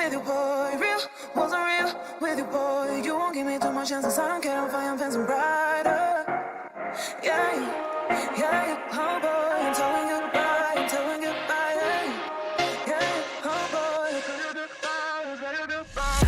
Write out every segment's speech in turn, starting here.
with you, boy. Real wasn't real with you, boy. You won't give me too much chances. I don't care, I'm fine, I'm fencing brighter. Yeah, oh boy, I'm telling you goodbye, I'm telling you goodbye. Yeah, oh boy, I'm telling you goodbye, I'm telling you goodbye.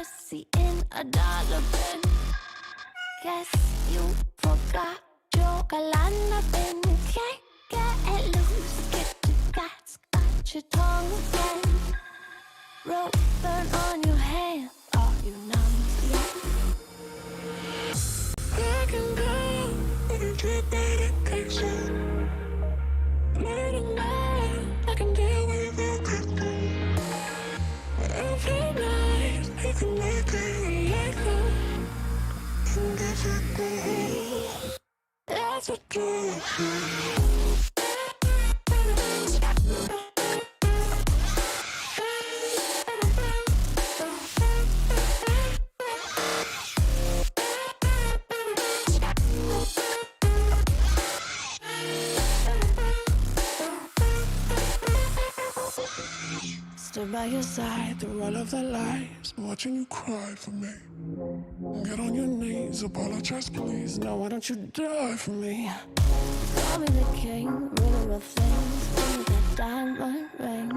pussy in a dollar bin. Guess you forgot your galana bin. You can't get loose, get your guts, got your tongue again. Rope burn on your hand, are you numb yet? I can go into dedication. Morning man, I can deal with it. Every night a day. Stood by your side through all of the lies, watching you cry for me. Get on your knees, apologize please. No, why don't you die for me? Call me the king, ruler of things. Give me that diamond ring.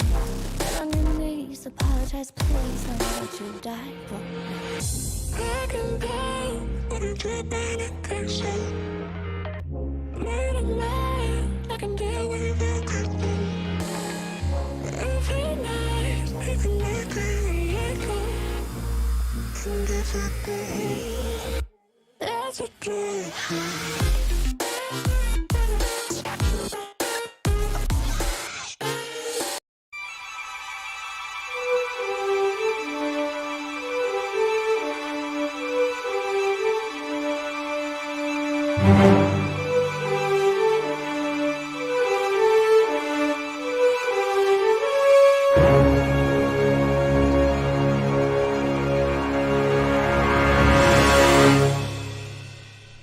Get on your knees, apologize please. No, why don't you die for me? I can go, but you keep medication. Late at night, I can deal with everything. Every night, even like a echo. And that's a day. That's a day.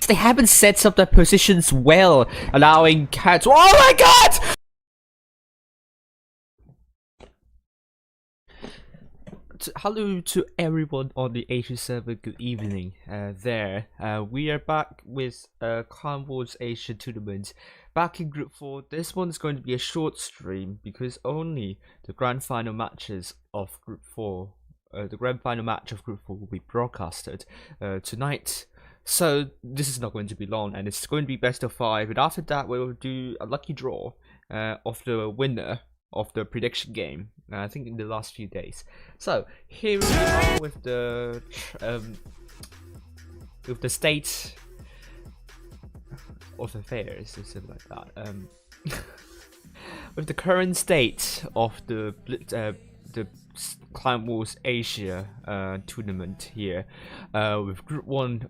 They haven't set up their positions well, allowing cats. Oh my god! Hello to everyone on the Asia server. Good evening. We are back with Clan Wars Asia tournament. Back in Group 4. This one's going to be a short stream because only the grand final matches of Group 4, the grand final match of Group 4 will be broadcasted tonight. So this is not going to be long, and it's going to be best of 5. And after that, we will do a lucky draw of the winner of the prediction game. I think in the last few days. So here we are with the state of affairs, or something like that. With the current state of the Clan Wars Asia tournament here, with Group 1.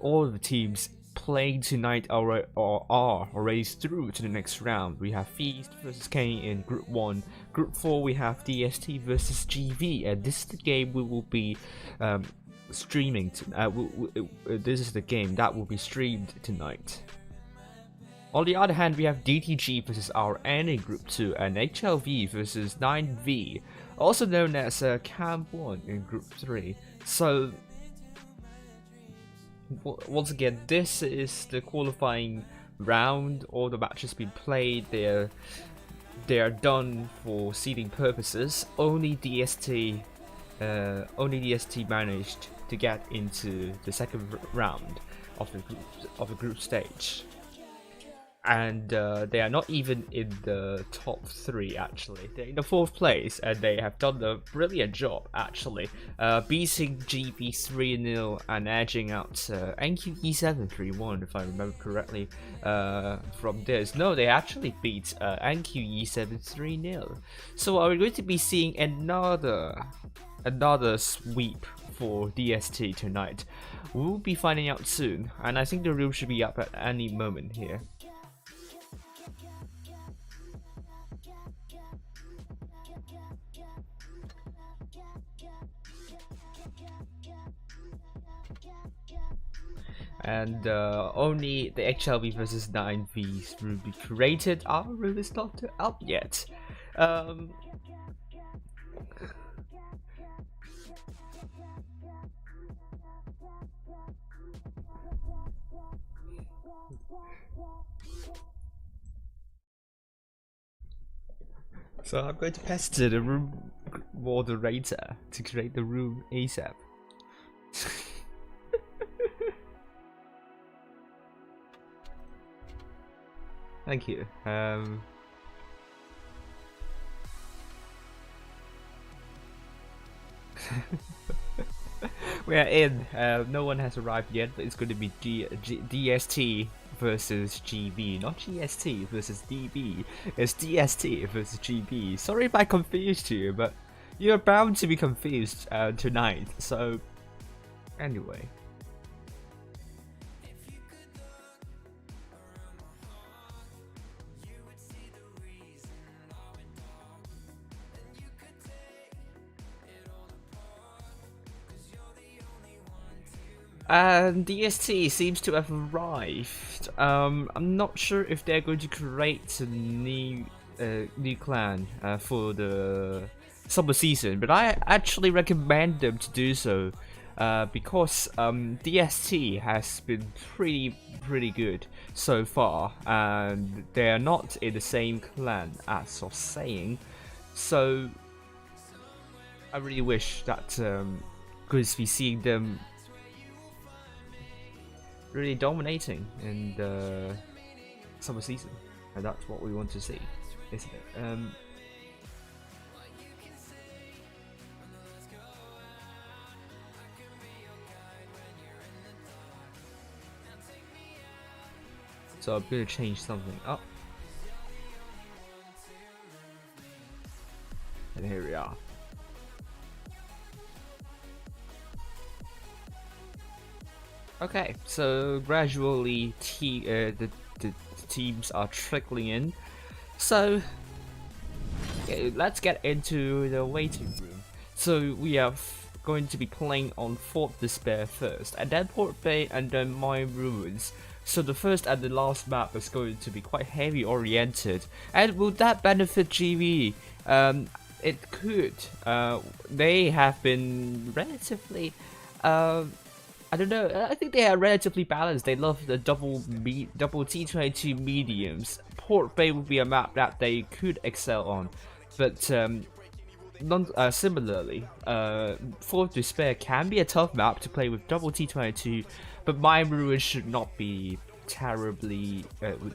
All the teams playing tonight are already through to the next round. We have Feast versus Kane in Group 1. Group 4 we have DST versus GV, and this is the game we will be streaming. This is the game that will be streamed tonight. On the other hand, we have DTG versus RN in Group 2 and HLV versus 9V, also known as Camp 1 in Group 3. So once again, this is the qualifying round. All the matches been played. They are done for seeding purposes. Only DST managed to get into the second round of the group stage. And they are not even in the top 3 actually. They're in the 4th place, and they have done a brilliant job actually, beating GB 3-0 and edging out NQE7 3-1 if I remember correctly from this. No, they actually beat NQE7 3-0. So are we going to be seeing another sweep for DST tonight? We'll be finding out soon, and I think the room should be up at any moment here. And only the HLV versus 9Vs will be created. Our room is not up yet. So I'm going to pass to the room moderator to create the room ASAP. Thank you. We are in. No one has arrived yet, but it's going to be DST versus GB, not GST versus DB. It's DST versus GB. Sorry if I confused you, but you're bound to be confused tonight. So, anyway. And DST seems to have arrived. I'm not sure if they're going to create a new clan for the summer season, but I actually recommend them to do so because DST has been pretty good so far, and they are not in the same clan as of saying. So I really wish that could be seeing them really dominating in the summer season, and that's what we want to see, isn't it? So I'm gonna change something up, and here we are. Okay, so gradually the teams are trickling in. So let's get into the waiting room. So we are going to be playing on Fort Despair first, and then Port Bay, and then Mine Ruins. So the first and the last map is going to be quite heavy oriented. And will that benefit GV? It could. They have been relatively I don't know. I think they are relatively balanced. They love the double T22 mediums. Port Bay would be a map that they could excel on, but similarly, Fort Despair can be a tough map to play with double T22, but Mine Ruins should not be terribly.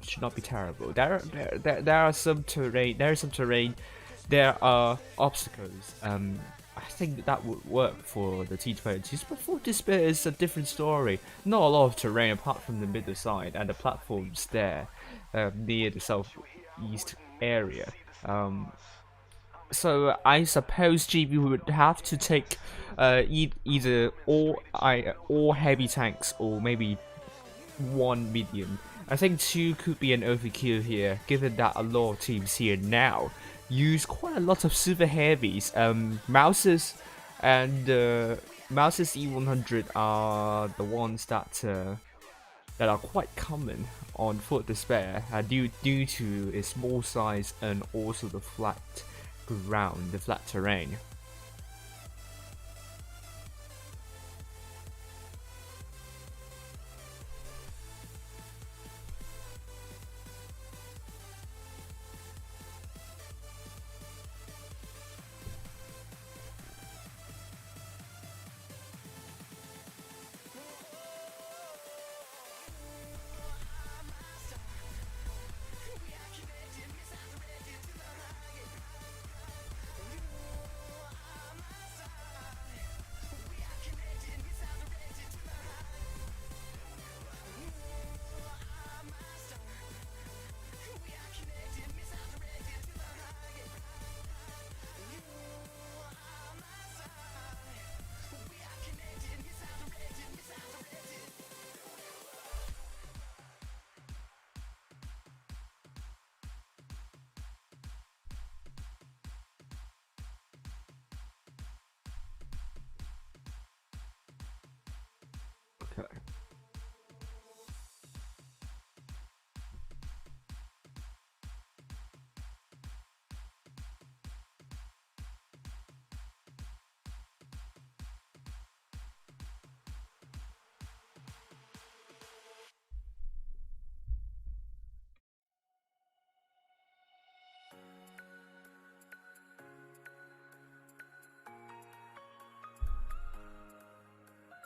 Should not be terrible. There are some terrain. There is some terrain. There are obstacles. I think that would work for the T22s, but Fort Despair is a different story. Not a lot of terrain apart from the middle side and the platforms there near the southeast area. So I suppose GB would have to take either all heavy tanks or maybe one medium. I think 2 could be an overkill here, given that a lot of teams here now use quite a lot of super heavies. Mouses and Mouses E100 are the ones that are quite common on Fort Despair due to its small size and also the flat ground, the flat terrain. Okay.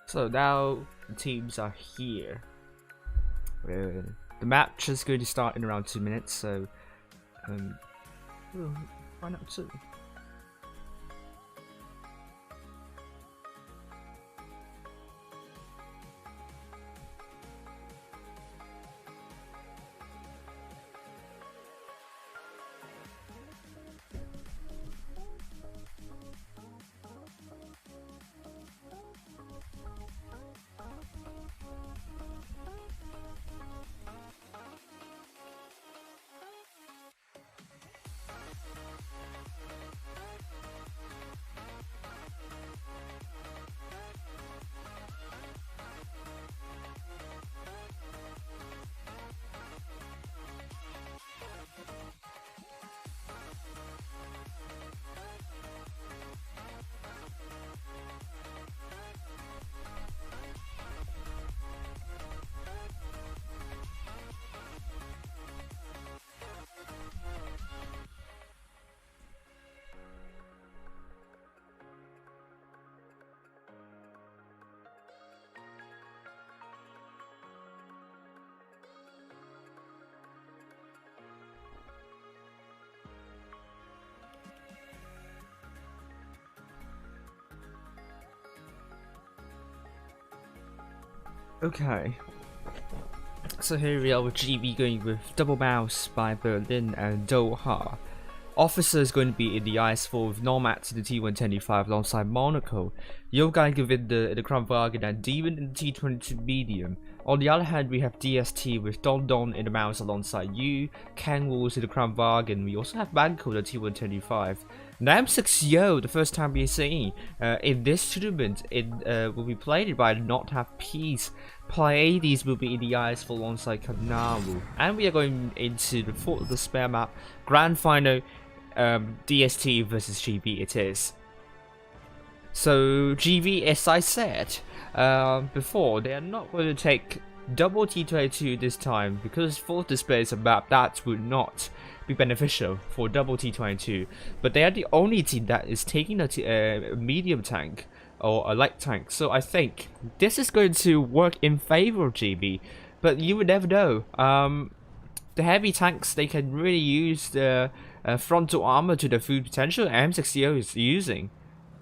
So now the teams are here. The match is going to start in around 2 minutes, so we'll find out soon. Okay. So here we are with GB going with Double Mouse by Berlin and Doha. Officer is going to be in the IS-4 with Nomad to the T-125 alongside Monaco. Yogai in the Kramwagen and Demon in the T-22 medium. On the other hand, we have DST with Don Don in the Mouse alongside you, Kang Wolves in the Kramwagen. We also have Banco the T-125. Nam6Yo, the first time we're seeing in this tournament, will be played by Not Have Peace. Pleiades will be in the IS-4 alongside Kanaru. And we are going into the spare map Grand Final. DST versus GB it is. So GB, as I said before, they are not going to take double T22 this time because for the space of map that would not be beneficial for double T22. But they are the only team that is taking a medium tank or a light tank. So I think this is going to work in favor of GB. But you would never know. The heavy tanks, they can really use the frontal armor to the full potential. M6O is using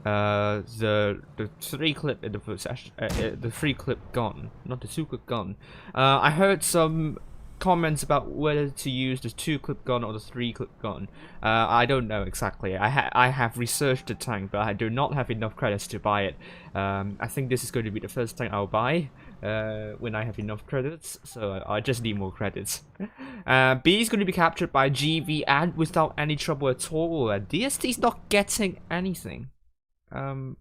the 3-clip in the possession, the 3-clip gun, not the 2-clip gun. I heard some comments about whether to use the 2-clip gun or the 3-clip gun. I don't know exactly. I have researched the tank, but I do not have enough credits to buy it. I think this is going to be the first tank I'll buy when I have enough credits, so I just need more credits. B is going to be captured by GV and without any trouble at all. DST is not getting anything. I'm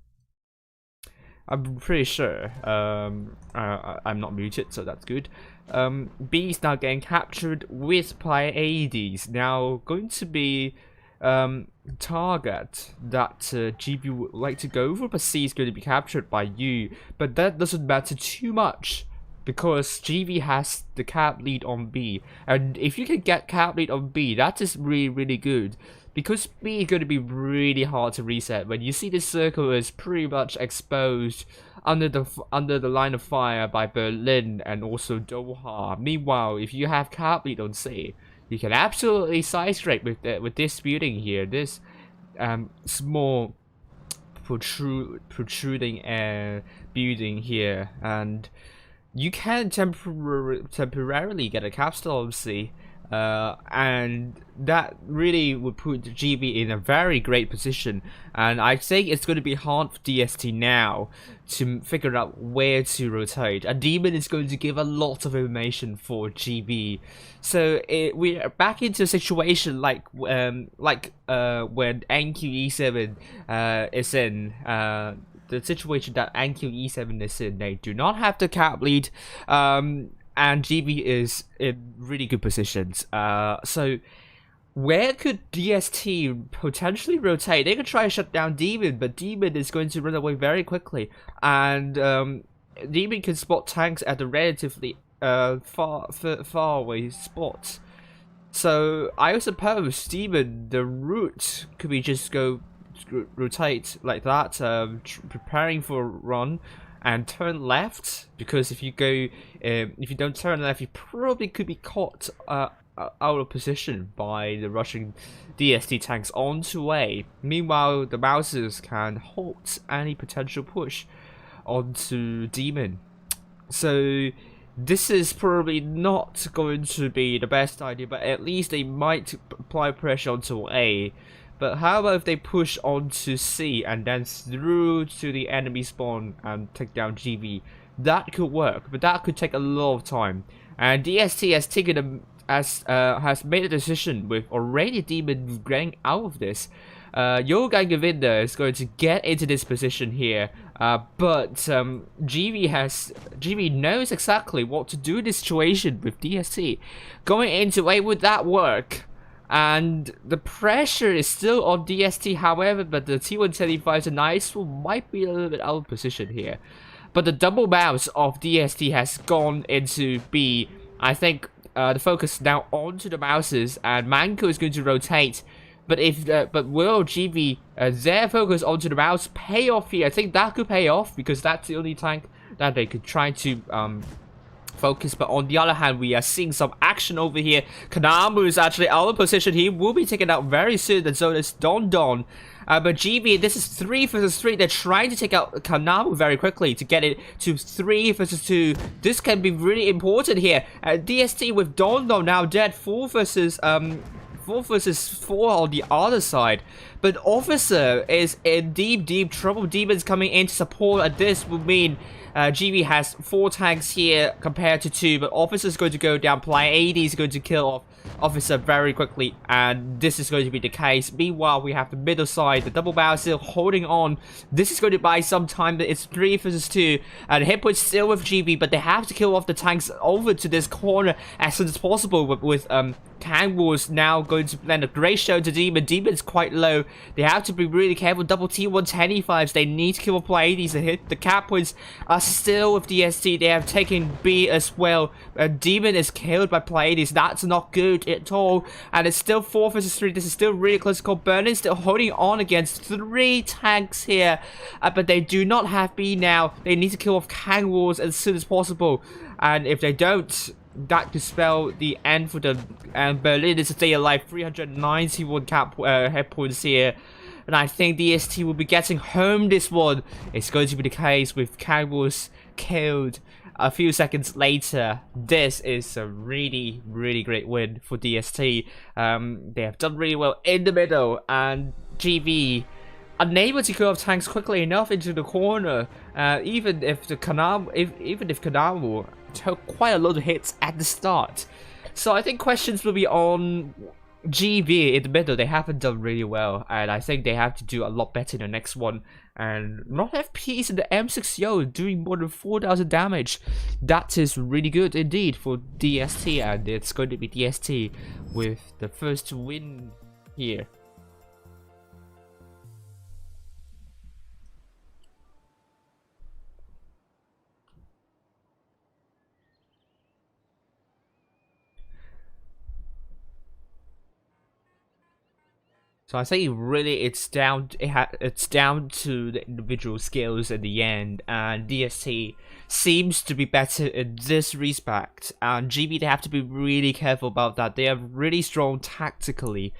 pretty sure. I'm not muted, so that's good. B is now getting captured with Pleiades. Now going to be target that GB would like to go for, but C is going to be captured by U. But that doesn't matter too much because GB has the cap lead on B, and if you can get cap lead on B, that is really good. Because B is going to be really hard to reset. When you see this circle is pretty much exposed under the line of fire by Berlin and also Doha. Meanwhile, if you have cap lead on C, you can absolutely side straight with this building here. This small protruding building here, and you can temporarily get a capstone on C. And that really would put GB in a very great position, and I think it's going to be hard for DST now to figure out where to rotate. A Demon is going to give a lot of information for GB, so we're back into a situation like when NQE7 is in. The situation that NQE7 is in, they do not have the cap lead. And GB is in really good positions. So where could DST potentially rotate? They could try to shut down Demon, but Demon is going to run away very quickly. And Demon can spot tanks at a relatively far away spot. So I suppose Demon, the route could be just go rotate like that, preparing for a run. And turn left, because if you go, if you don't turn left, you probably could be caught out of position by the Russian DST tanks onto A. Meanwhile, the Mouses can halt any potential push onto Demon. So this is probably not going to be the best idea, but at least they might apply pressure onto A. But how about if they push onto C and then through to the enemy spawn and take down GB? That could work, but that could take a lot of time. And DST has taken has made a decision with already Demon getting out of this. Yogai Govinda is going to get into this position here, but GB knows exactly what to do in this situation with DST. Going into A, would that work? And the pressure is still on DST, however, but the T175 and IS-4 might be a little bit out of position here. But the double mouse of DST has gone into B. I think the focus now onto the mouses, and Manko is going to rotate. But will GB their focus onto the mouse pay off here? I think that could pay off because that's the only tank that they could try to focus, but on the other hand, we are seeing some action over here. Kanamu is actually out of position. He will be taken out very soon, and so is Don Don. But GB, this is 3 versus 3. They're trying to take out Kanamu very quickly to get it to 3 versus 2. This can be really important here. DST with Don Don now dead. 4 versus 4 on the other side. But Officer is in deep trouble. Demons coming in to support, and this will mean GB has 4 tanks here compared to 2, but Officer is going to go down. AD is going to kill off Officer very quickly, and this is going to be the case. Meanwhile, we have the middle side, the double barrel still holding on. This is going to buy some time. It's 3 versus 2, and hit point still with GB, but they have to kill off the tanks over to this corner as soon as possible with Kang Wars now going to land a great show to Demon. Demon's quite low. They have to be really careful. Double T110E5s. They need to kill off Pleiades and hit. The cap points are still with DST. They have taken B as well. Demon is killed by Pleiades. That's not good at all. And it's still 4 versus 3. This is still really close call. Berlin still holding on against 3 tanks here. But they do not have B now. They need to kill off Kang Wars as soon as possible. And if they don't, that could spell the end for them. And Berlin is stay alive. 391 head points here. And I think DST will be getting home this one. It's going to be the case with Cowboys killed a few seconds later. This is a really great win for DST. They have done really well in the middle, and GB unable to kill off tanks quickly enough into the corner. Even if Kanamu took quite a lot of hits at the start. So I think questions will be on GB in the middle. They haven't done really well, and I think they have to do a lot better in the next one. And not have peace in the M6O doing more than 4,000 damage. That is really good indeed for DST, and it's going to be DST with the first win here. So I say really it's down to the individual skills in the end, and DST seems to be better in this respect, and GB, they have to be really careful about that. They are really strong tactically,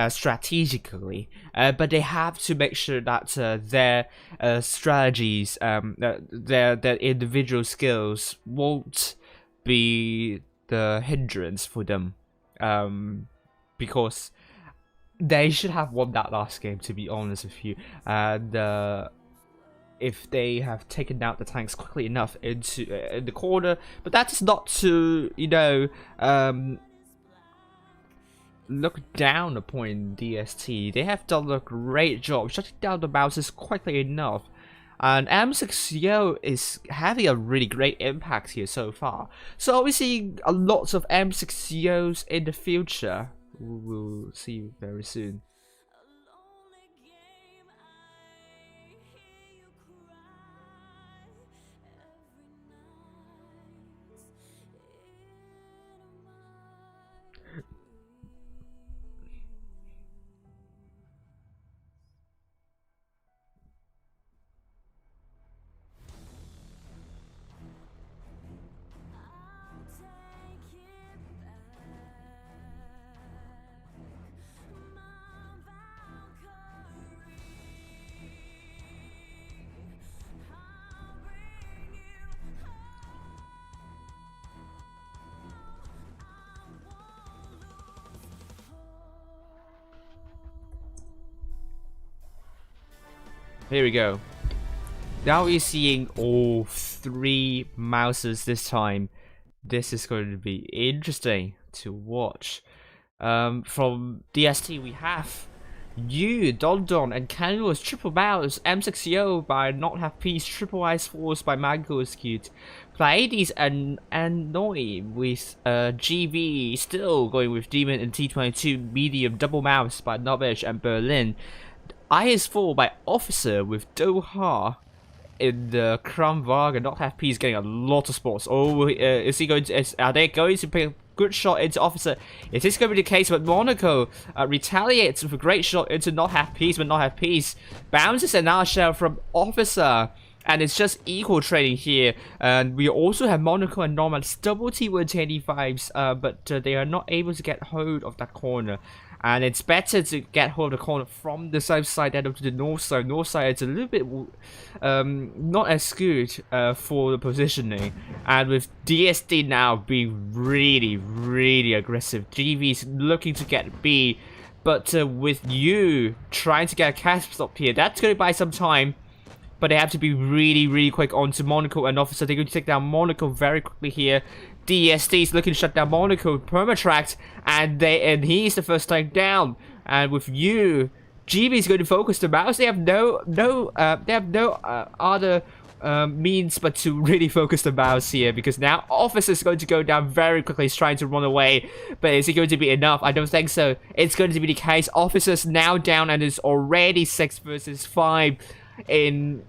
strategically, but they have to make sure that their strategies, their individual skills won't be the hindrance for them, because they should have won that last game, to be honest with you. And if they have taken out the tanks quickly enough into in the corner, but that is not to, you know, look down upon DST. They have done a great job shutting down the Mousers quickly enough. And M6O is having a really great impact here so far. So we're seeing a lot of M6Os in the future. We'll see you very soon. Here we go. Now we're seeing all 3 Mousers this time. This is going to be interesting to watch. From DST we have you, Don Don, and Canada's Triple Mouse, M6O by Not Have Peace, Triple Ice Force by Mango is Cute, Pleiades and Noi with GB, still going with Demon and T22, Medium, Double Mouse by Novish and Berlin. IS4 by Officer with Doha in the Kramwagen. Not Have Peace getting a lot of spots. Oh, is he going to? Are they going to pick a good shot into Officer? Is this going to be the case? But Monaco retaliates with a great shot into Not Have Peace, but Not Have Peace bounces an shell from Officer. and it's just equal trading here. And we also have Monaco and Nomads double T125s, but they are not able to get hold of that corner. And it's better to get hold of the corner from the south side than to the north side. North side is a little bit not as good for the positioning. And with DSD now being really aggressive, GV is looking to get B. But with you trying to get a cast stop here, that's going to buy some time. But they have to be really quick onto Monaco and Officer. They're going to take down Monaco very quickly here. DSD is looking to shut down Monaco, permatract, and he's the first tank down. And with you, GB is going to focus the mouse. They have no other means but to really focus the mouse here, because now Officer is going to go down very quickly. He's trying to run away, but is it going to be enough? I don't think so. It's going to be the case. Officer's now down, and it's already 6 versus 5 in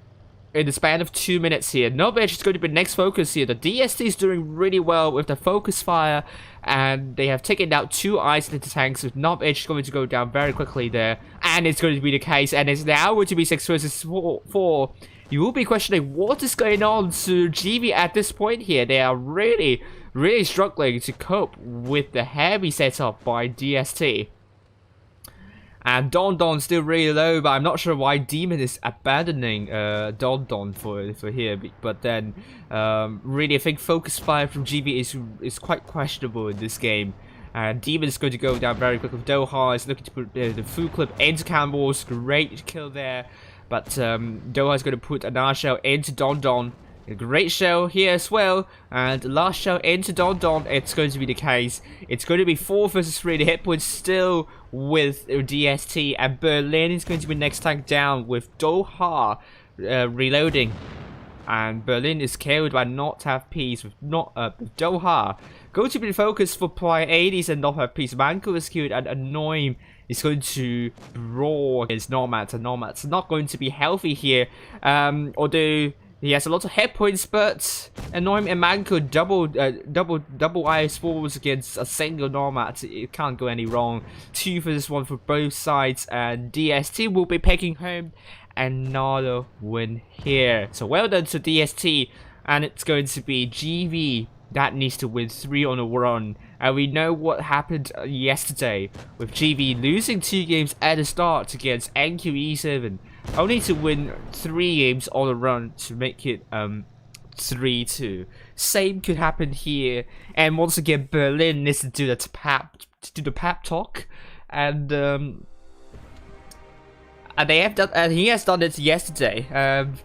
the span of 2 minutes here. Novich is going to be next focus here. The DST is doing really well with the focus fire, and they have taken out 2 isolated tanks. With Novich going to go down very quickly there, and it's going to be the case, and it's now going to be 6 versus 4. You will be questioning what is going on to GV at this point here. They are really struggling to cope with the heavy setup by DST. And Don still really low, but I'm not sure why Demon is abandoning Don for here. But then, really, I think focus fire from GB is quite questionable in this game. And Demon is going to go down very quickly. Doha is looking to put the full clip into cannonballs. Great kill there. But Doha is going to put another shell into Don. A great shell here as well, and last shell into Don. It's going to be the case. It's going to be 4 versus 3. The hit points still with DST, and Berlin is going to be next tank down with Doha reloading. And Berlin is killed by not have peace with Doha. Going to be the focus for Prior 80s and not have peace. Manko is killed, and Annoying is going to brawl against Nomads, and Nomads not going to be healthy here. Although he has a lot of hit points, but Annoying and Manko double IS falls against a single Nomad. It can't go any wrong. 2 versus 1 for both sides, and DST will be picking home another win here. So well done to DST, and it's going to be GV that needs to win 3 on a run. And we know what happened yesterday with GV losing 2 games at the start against NQE7, only to win 3 games on a run to make it 3-2. Same could happen here, and once again Berlin needs to do the pep talk, and they have done, and he has done it yesterday, and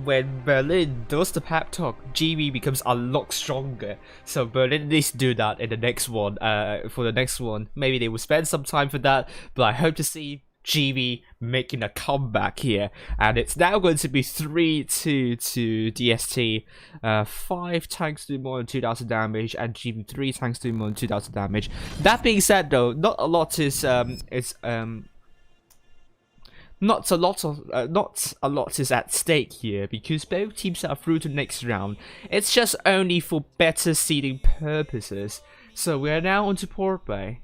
when Berlin does the pep talk, GB becomes a lot stronger. So Berlin needs to do that in the next one. For the next one, maybe they will spend some time for that. But I hope to see GB making a comeback here. And it's now going to be 3-2 to DST. 5 tanks do more than 2,000 damage, and GB 3 tanks do more than 2,000 damage. That being said, though, not a lot is at stake here, because both teams are through to the next round. It's just only for better seeding purposes. So we are now on to Port Bay.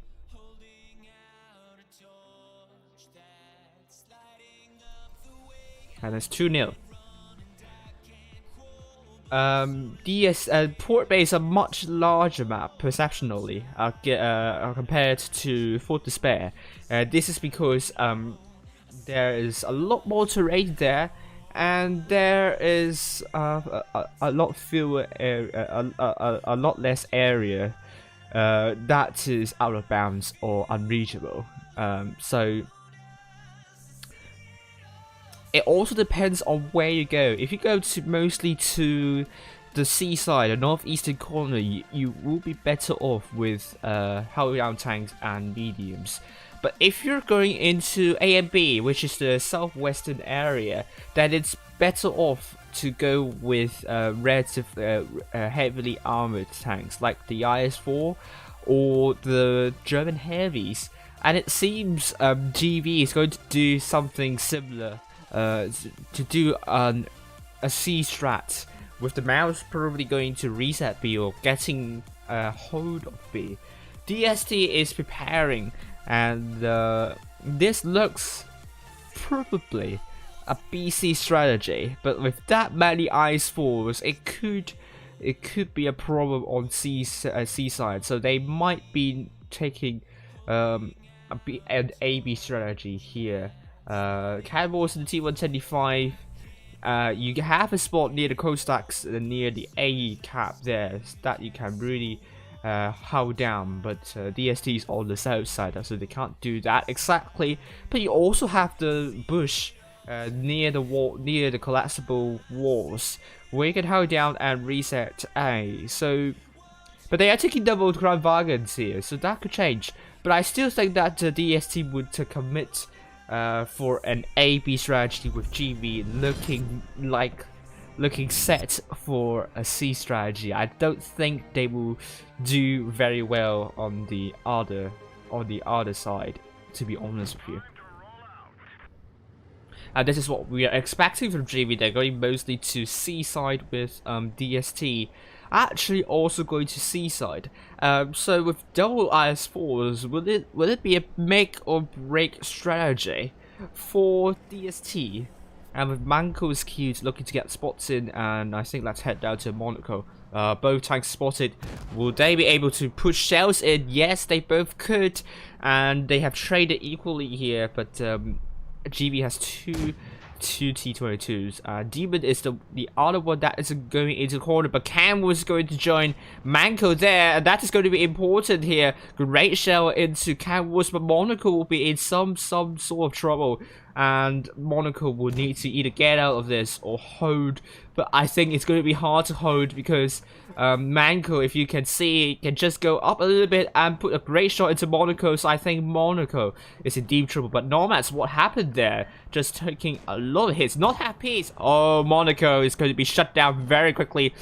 And it's 2-0. Port Bay is a much larger map perceptionally compared to Fort Despair. This is because there is a lot more terrain there, and there is a lot fewer a lot less area that is out of bounds or unreachable. So it also depends on where you go. If you go mostly to the seaside, the northeastern corner, you will be better off with high ground tanks and mediums. But if you're going into A and B, which is the southwestern area, then it's better off to go with relative heavily armored tanks like the IS-4 or the German heavies. And it seems GV is going to do something similar, to do a C strat, with the mouse probably going to reset B or getting a hold of B. DST is preparing, and this looks probably a BC strategy, but with that many ice falls, it could be a problem on C side. So they might be taking an AB strategy here. Cannonballs in the T125. You have a spot near the coast stacks, near the A cap there, that you can really hold down, but DST is on the south side, so they can't do that exactly. But you also have the bush near the wall, near the collapsible walls, where you can hold down and reset A. So, but they are taking double ground wagons here, so that could change. But I still think that DST would commit for an AB strategy with GB looking set for a C strategy. I don't think they will do very well on the other side, to be honest with you. And this is what we are expecting from GB. They're going mostly to C side with DST. Actually, also going to C side. So with double IS4s, will it be a make or break strategy for DST? And with Manco's queues looking to get spots in, and I think let's head down to Monaco. Both tanks spotted. Will they be able to push shells in? Yes, they both could, and they have traded equally here. But GB has two T22s. Demon is the other one that isn't going into the corner, but Cam was going to join Manco there, and that is going to be important here. Great shell into Cam Woods, but Monaco will be in some sort of trouble, and Monaco will need to either get out of this or hold. But I think it's going to be hard to hold because Manco, if you can see, can just go up a little bit and put a great shot into Monaco. So I think Monaco is in deep trouble. But Nomads, what happened there? Just taking a lot of hits. Not happy. Oh, Monaco is going to be shut down very quickly.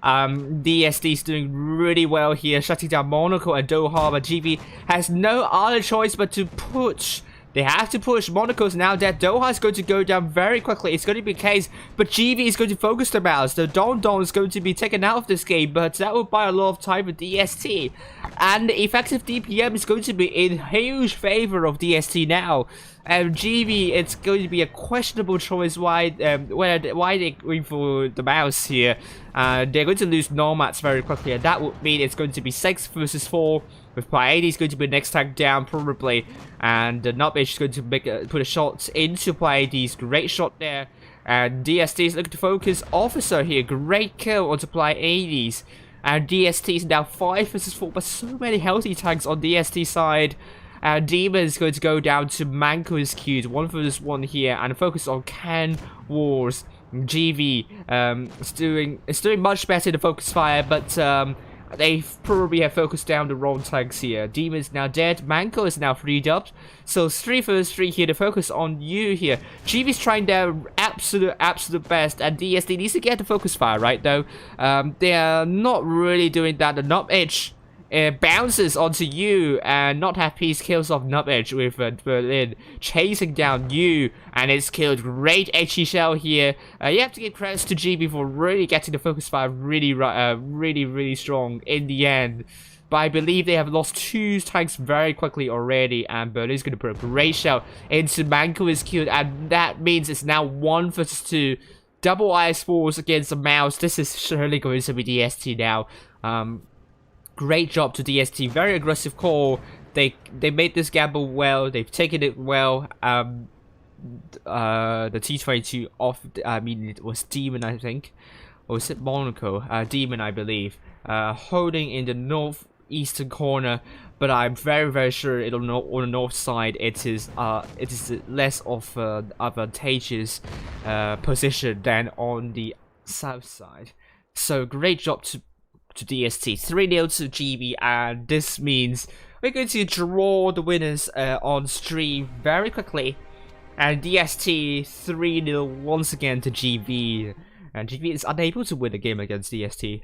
DST is doing really well here, shutting down Monaco and Doha, but GB has no other choice but to push. They have to push. Monaco's now dead. Doha is going to go down very quickly. It's going to be a case, but GB is going to focus the mouse. The Don is going to be taken out of this game, but that will buy a lot of time for DST. And the effective DPM is going to be in huge favor of DST now. GB, it's going to be a questionable choice why they're going for the mouse here. They're going to lose Nomads very quickly, and that would mean it's going to be 6 versus 4. With Pleiades going to be next tank down probably, and Nutmeg is going to put a shot into Pleiades. Great shot there, and DST is looking to focus Officer here. Great kill onto Pleiades, and DST is now 5 versus 4, but so many healthy tanks on DST side. Demon is going to go down to Manco's queues, 1 versus 1 here, and focus on Can Wars. GV is doing much better in the focus fire, but they probably have focused down the wrong tanks here. Demon is now dead. Manco is now freed up. So 3 versus 3 here to focus on you here. GB is trying their absolute best, and DST needs to get the focus fire right though. They are not really doing that. The Nub Edge bounces onto you, and Not Have Peace kills off Nub Edge with Berlin chasing down you, and it's killed. Great HE shell here. You have to give credits to GB for really getting the focus fire really strong in the end. But I believe they have lost 2 tanks very quickly already, and Berlin's going to put a great shell into Manco is killed, and that means it's now 1 versus 2. Double IS4s against the mouse. This is surely going to be DST now. Great job to DST. Very aggressive call. They made this gamble well. They've taken it well. The T22 off. I mean, it was Demon, I think, or was it Monaco? Demon, I believe. Holding in the northeastern corner, but I'm very sure on the north side it is less of an advantageous position than on the south side. So great job to DST. 3-0 to GB, and this means we're going to draw the winners on stream very quickly. And DST 3-0 once again to GB, and GB is unable to win a game against DST,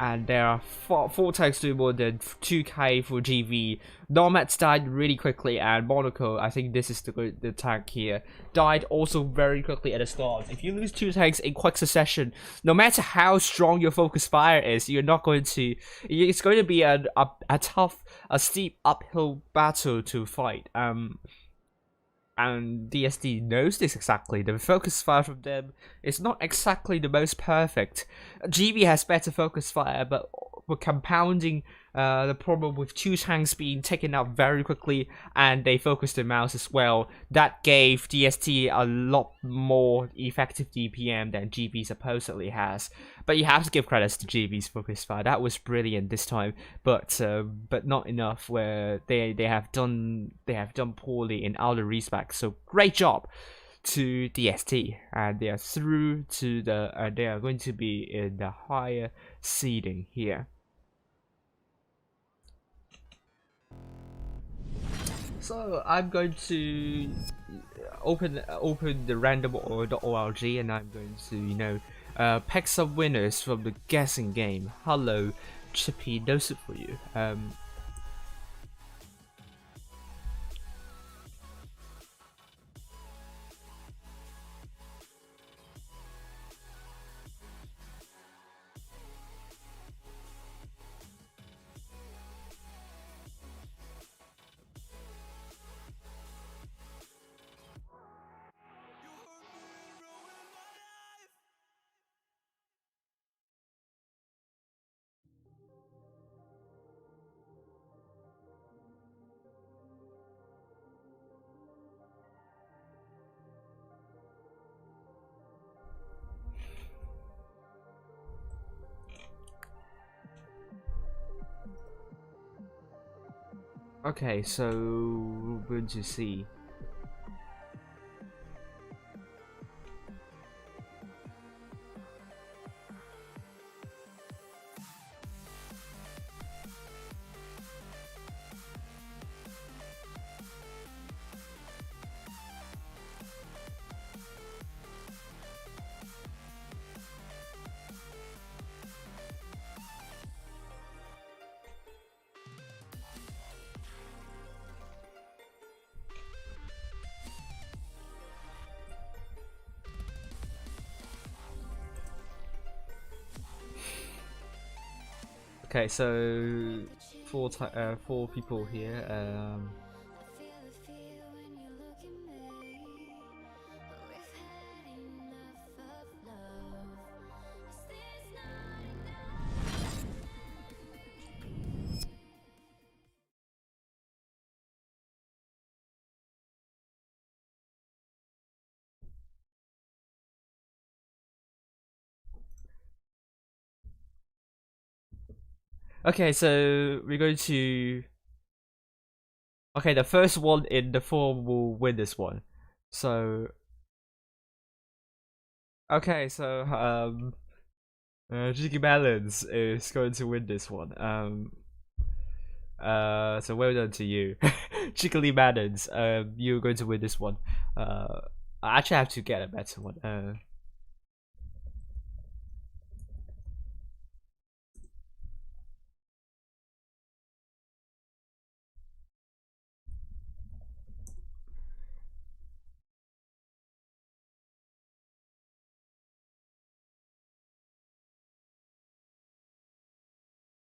and there are 4 tanks doing more than 2k for GB. Nomads died really quickly, and Monaco, I think this is the tank here, died also very quickly at the start. If you lose 2 tanks in quick succession, no matter how strong your focus fire is, you're not going to. It's going to be a tough, steep uphill battle to fight. And and DST knows this exactly. The focus fire from them is not exactly the most perfect. GB has better focus fire, but we're compounding the problem with two tanks being taken out very quickly, and they focused their mouse as well. That gave DST a lot more effective DPM than GB supposedly has. But you have to give credits to GB's focus fire. That was brilliant this time, but not enough. Where they have done poorly in other respects. So great job to DST, and they are through to the. They are going to be in the higher seeding here. So I'm going to open the random .org, and I'm going to pick some winners from the guessing game. Hello, Chippy, knows it for you. Okay, so we're going to see. Okay, so four people here. Okay, so we're going to. Okay, the first one in the form will win this one. So. Okay, so Jiggy Melons is going to win this one. So well done to you, Jiggly Melons. You're going to win this one. I actually have to get a better one.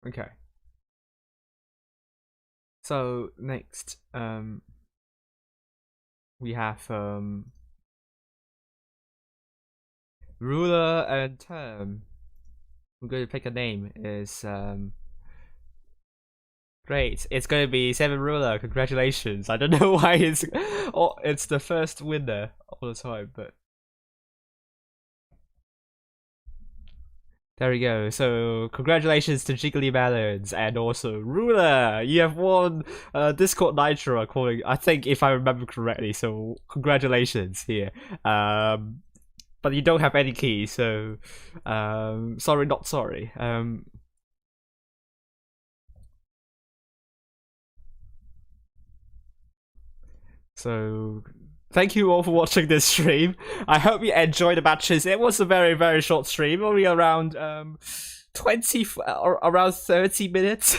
Okay. So next, we have ruler and term. I'm going to pick a name. Is great. It's going to be 7 ruler. Congratulations. I don't know why it's the first winner all the time, but. There we go. So congratulations to Jiggly Melons and also Ruler. You have won Discord Nitro according, I think, if I remember correctly. So congratulations here. But you don't have any keys, so sorry, not sorry. So thank you all for watching this stream. I hope you enjoyed the matches. It was a very, very short stream, only around 20 or around 30 minutes.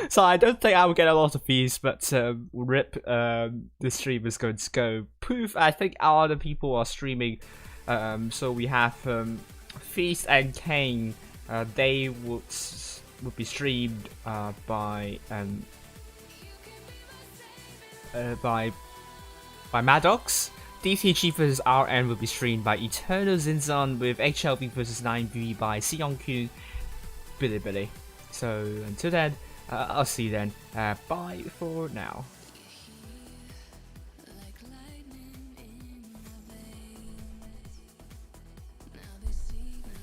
So I don't think I will get a lot of views, but rip, the stream is going to go poof. I think other people are streaming. So we have Feast and Kane. They would be streamed by by Maddox. DTG vs RN will be streamed by Eternal Zinzan, with HLV vs 9V by Seonkyun Bilibili. So until then, I'll see you then. Bye for now.